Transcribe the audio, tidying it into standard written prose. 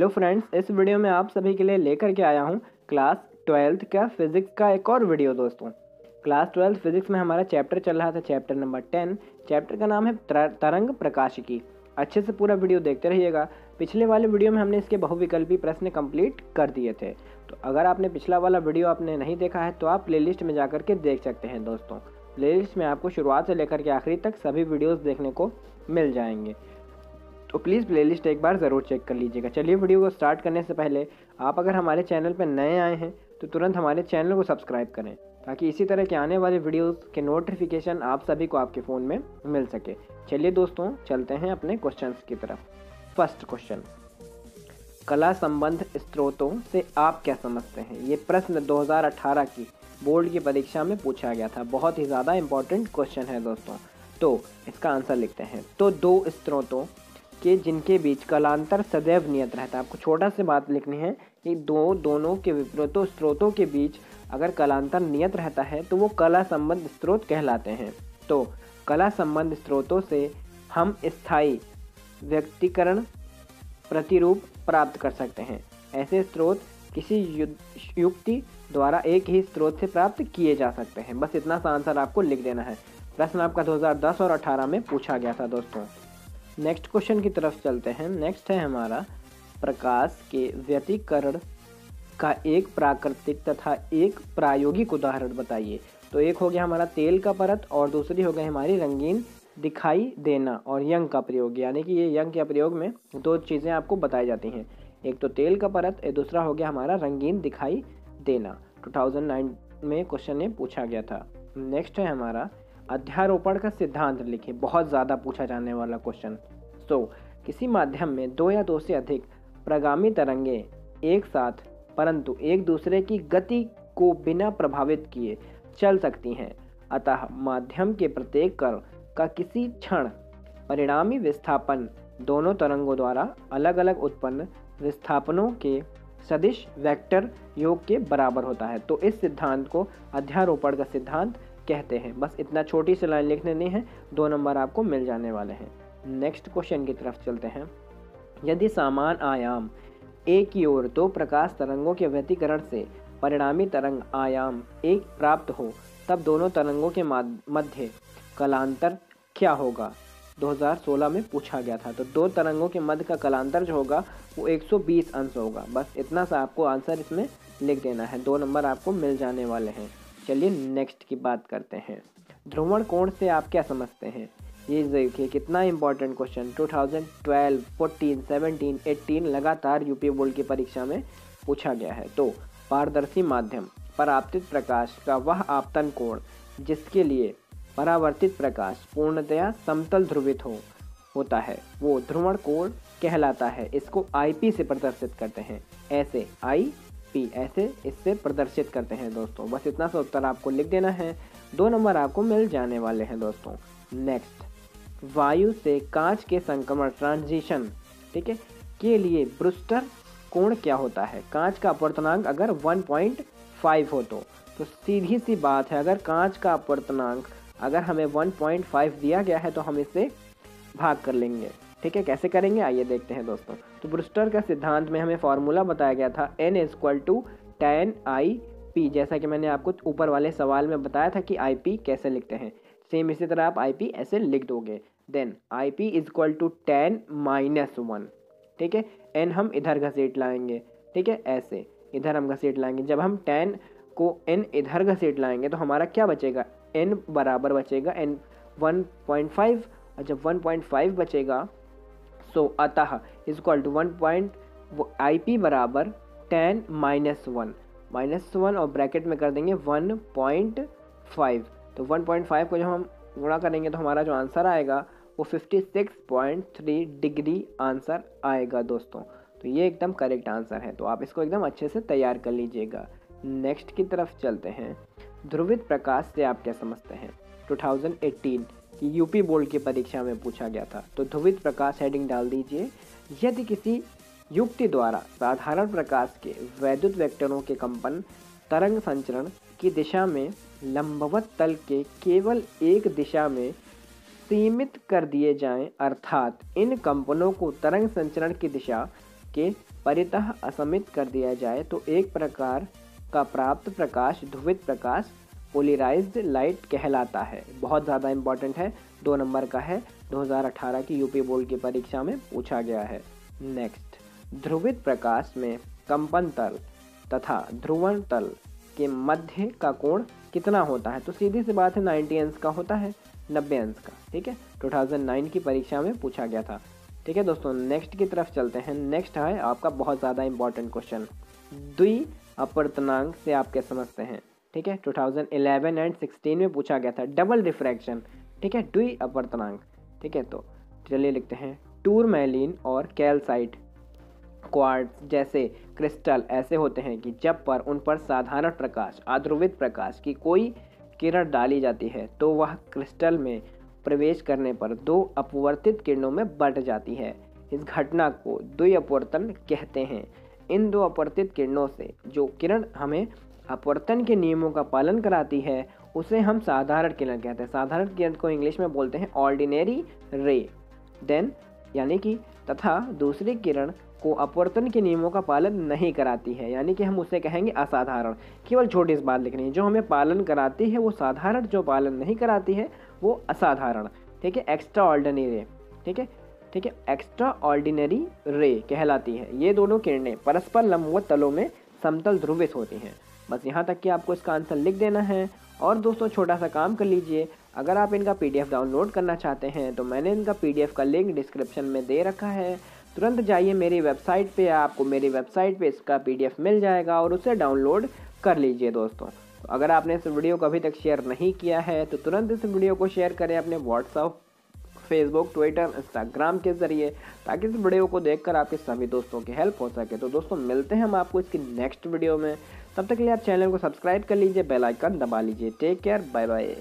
Hello friends, इस video में आप सभी के लिए लेकर के आया हूँ क्लास 12th का फिजिक्स का एक और वीडियो। दोस्तों, क्लास 12th फिजिक्स में हमारा चैप्टर चल रहा था, चैप्टर नंबर 10। चैप्टर का नाम है तरंग प्रकाशिकी। अच्छे से पूरा वीडियो देखते रहिएगा। पिछले वाले वीडियो में हमने इसके बहुविकल्पी प्रश्न कंप्लीट कर दिए थे, तो अगर आपने पिछला वाला वीडियो आपने नहीं देखा है तो आप प्लेलिस्ट में जाकर के देख सकते हैं। दोस्तों, प्लेलिस्ट में आपको शुरुआत से लेकर के आखिरी तक सभी वीडियोस देखने को मिल जाएंगे, तो प्लीज़ प्लेलिस्ट एक बार ज़रूर चेक कर लीजिएगा। चलिए, वीडियो को स्टार्ट करने से पहले आप अगर हमारे चैनल पर नए आए हैं तो तुरंत हमारे चैनल को सब्सक्राइब करें, ताकि इसी तरह के आने वाले वीडियोस के नोटिफिकेशन आप सभी को आपके फ़ोन में मिल सके। चलिए दोस्तों, चलते हैं अपने क्वेश्चंस की तरफ। फर्स्ट क्वेश्चन, कला संबंध स्रोतों से आप क्या समझते हैं? ये प्रश्न 2018 की बोर्ड की परीक्षा में पूछा गया था। बहुत ही ज़्यादा इंपॉर्टेंट क्वेश्चन है दोस्तों। तो इसका आंसर लिखते हैं। तो दो स्रोतों के जिनके बीच कलांतर सदैव नियत रहता है। आपको छोटा से बात लिखनी है कि दोनों के विपरीतों स्रोतों के बीच अगर कलांतर नियत रहता है तो वो कला संबंध स्रोत कहलाते हैं। तो कला संबंध स्रोतों से हम स्थायी व्यक्तिकरण प्रतिरूप प्राप्त कर सकते हैं। ऐसे स्रोत किसी युक्ति द्वारा एक ही स्रोत से प्राप्त किए जा सकते हैं। बस इतना सा आंसर आपको लिख देना है। प्रश्न आपका 2010 और 18 में पूछा गया था दोस्तों। नेक्स्ट क्वेश्चन की तरफ चलते हैं। नेक्स्ट है हमारा, प्रकाश के व्यतिकरण का एक प्राकृतिक तथा एक प्रायोगिक उदाहरण बताइए। तो एक हो गया हमारा तेल का परत और दूसरी हो गई हमारी रंगीन दिखाई देना और यंग का प्रयोग। यानी कि ये यंग के प्रयोग में दो चीज़ें आपको बताई जाती हैं, एक तो तेल का परत, दूसरा हो गया हमारा रंगीन दिखाई देना। 2009 में क्वेश्चन ने पूछा गया था। नेक्स्ट है हमारा, अध्यारोपण का सिद्धांत लिखिए। बहुत ज़्यादा पूछा जाने वाला क्वेश्चन। किसी माध्यम में दो या दो से अधिक प्रगामी तरंगे एक साथ परंतु एक दूसरे की गति को बिना प्रभावित किए चल सकती हैं। अतः माध्यम के प्रत्येक कण का किसी क्षण परिणामी विस्थापन दोनों तरंगों द्वारा अलग अलग उत्पन्न विस्थापनों के सदिश वेक्टर योग के बराबर होता है। तो इस सिद्धांत को अध्यारोपण का सिद्धांत कहते हैं। बस इतना छोटी सी लाइन लिखने नहीं है, 2 नंबर आपको मिल जाने वाले हैं। नेक्स्ट क्वेश्चन की तरफ चलते हैं। यदि समान आयाम एक की ओर दो प्रकाश तरंगों के व्यतिकरण से परिणामी तरंग आयाम एक प्राप्त हो, तब दोनों तरंगों के मध्य कलांतर क्या होगा? 2016 में पूछा गया था। तो दो तरंगों के मध्य का कलांतर जो होगा वो 120 अंश होगा। बस इतना सा आपको आंसर इसमें लिख देना है, 2 नंबर आपको मिल जाने वाले हैं। चलिए नेक्स्ट की बात करते हैं। ध्रुवण कोण से आप क्या समझते हैं? ये देखिए कितना इंपॉर्टेंट क्वेश्चन 2012, 14, 17, 18 लगातार यूपी बोर्ड की परीक्षा में पूछा गया है। तो पारदर्शी माध्यम पर आपतित प्रकाश का वह आपतन कोण जिसके लिए परावर्तित प्रकाश पूर्णतया समतल ध्रुवित होता है वो ध्रुवण कोण कहलाता है। इसको IP से प्रदर्शित करते हैं। ऐसे IP ऐसे इससे प्रदर्शित करते हैं दोस्तों। बस इतना सा उत्तर आपको लिख देना है, 2 नंबर आपको मिल जाने वाले हैं दोस्तों। नेक्स्ट, वायु से कांच के संक्रमण ट्रांजिशन, ठीक है, के लिए ब्रूस्टर कोण क्या होता है? कांच का अपवर्तनांक अगर 1.5 हो तो सीधी सी बात है, अगर कांच का अपवर्तनांक अगर हमें 1.5 दिया गया है तो हम इससे भाग कर लेंगे। ठीक है, कैसे करेंगे आइए देखते हैं दोस्तों। तो ब्रूस्टर का सिद्धांत में हमें फॉर्मूला बताया गया था N = tan IP। जैसा कि मैंने आपको ऊपर वाले सवाल में बताया था कि IP कैसे लिखते हैं, सेम इसी तरह आप IP ऐसे लिख दोगे। देन IP = tan -1। ठीक है, N हम इधर घसीट लाएंगे। ठीक है, ऐसे इधर हम घसीट लाएंगे। जब हम tan को N इधर घसीट लाएंगे तो हमारा क्या बचेगा? N बराबर बचेगा N 1.5। और जब 1.5 बचेगा सो अतः IP बराबर tan -1 और ब्रैकेट में कर देंगे 1.5। तो 1.5 को जब हम गुणा करेंगे तो हमारा जो आंसर आएगा वो 56.3 डिग्री आंसर आएगा दोस्तों। तो ये एकदम करेक्ट आंसर है। तो आप इसको एकदम अच्छे से तैयार कर लीजिएगा। नेक्स्ट की तरफ चलते हैं। ध्रुवित प्रकाश से आप क्या समझते हैं? 2018 की यूपी बोर्ड की परीक्षा में पूछा गया था। तो ध्रुवित प्रकाश हेडिंग डाल दीजिए। यदि किसी युक्ति द्वारा साधारण प्रकाश के वैद्युत वेक्टरों के कंपन तरंग संचरण की दिशा में लंबवत तल के केवल एक दिशा में सीमित कर दिए जाएं, अर्थात इन कंपनों को तरंग संचरण की दिशा के परितः असमित कर दिया जाए तो एक प्रकार का प्राप्त प्रकाश ध्रुवित प्रकाश पोलराइज्ड लाइट कहलाता है। बहुत ज़्यादा इंपॉर्टेंट है, 2 नंबर का है, 2018 की यूपी बोर्ड की परीक्षा में पूछा गया है। नेक्स्ट, ध्रुवित प्रकाश में कंपन तल तथा ध्रुवण तल के मध्य का कोण कितना होता है? तो सीधी सी बात है 90 अंश का होता है, 90 अंश का। ठीक है, 2009 की परीक्षा में पूछा गया था। ठीक है दोस्तों, नेक्स्ट की तरफ चलते हैं। नेक्स्ट है आपका बहुत ज़्यादा इंपॉर्टेंट क्वेश्चन, द्वि अपवर्तनांक से आप क्या समझते हैं? ठीक है, 2011 एंड 16 में पूछा गया था, डबल रिफ्रैक्शन। ठीक है, द्वि अपवर्तनांक। ठीक है, तो चलिए लिखते हैं, टूरमैलिन और कैल्साइट क्वार्ट्ज जैसे क्रिस्टल ऐसे होते हैं कि जब पर उन पर साधारण प्रकाश अध्रुवित प्रकाश की कोई किरण डाली जाती है तो वह क्रिस्टल में प्रवेश करने पर 2 अपवर्तित किरणों में बंट जाती है। इस घटना को द्विअपवर्तन कहते हैं। इन 2 अपवर्तित किरणों से जो किरण हमें अपवर्तन के नियमों का पालन कराती है उसे हम साधारण किरण कहते हैं। साधारण किरण को इंग्लिश में बोलते हैं ऑर्डिनरी रे। देन यानी कि तथा दूसरी किरण को अपवर्तन के नियमों का पालन नहीं कराती है, यानी कि हम उसे कहेंगे असाधारण। केवल छोटी सी बात लिखनी है, जो हमें पालन कराती है वो साधारण, जो पालन नहीं कराती है वो असाधारण। ठीक है, एक्स्ट्रा ऑर्डिनरी रे। ठीक है, ठीक है, एक्स्ट्रा ऑर्डिनरी रे कहलाती है। ये दोनों किरणें परस्पर लंबवत तलों में समतल ध्रुवित होती हैं। बस यहाँ तक कि आपको इसका आंसर लिख देना है। और दोस्तों छोटा सा काम कर लीजिए, अगर आप इनका PDF डाउनलोड करना चाहते हैं तो मैंने इनका PDF का लिंक डिस्क्रिप्शन में दे रखा है। तुरंत जाइए मेरी वेबसाइट पे, आपको मेरी वेबसाइट पे इसका PDF मिल जाएगा और उसे डाउनलोड कर लीजिए दोस्तों। तो अगर आपने इस वीडियो को अभी तक शेयर नहीं किया है तो तुरंत इस वीडियो को शेयर करें अपने व्हाट्सएप, फेसबुक, ट्विटर, इंस्टाग्राम के ज़रिए, ताकि इस वीडियो को देखकर आपके सभी दोस्तों की हेल्प हो सके। तो दोस्तों मिलते हैं हम आपको इसकी नेक्स्ट वीडियो में। तब तक के लिए आप चैनल को सब्सक्राइब कर लीजिए, बेल आइकन दबा लीजिए। Take care, bye bye.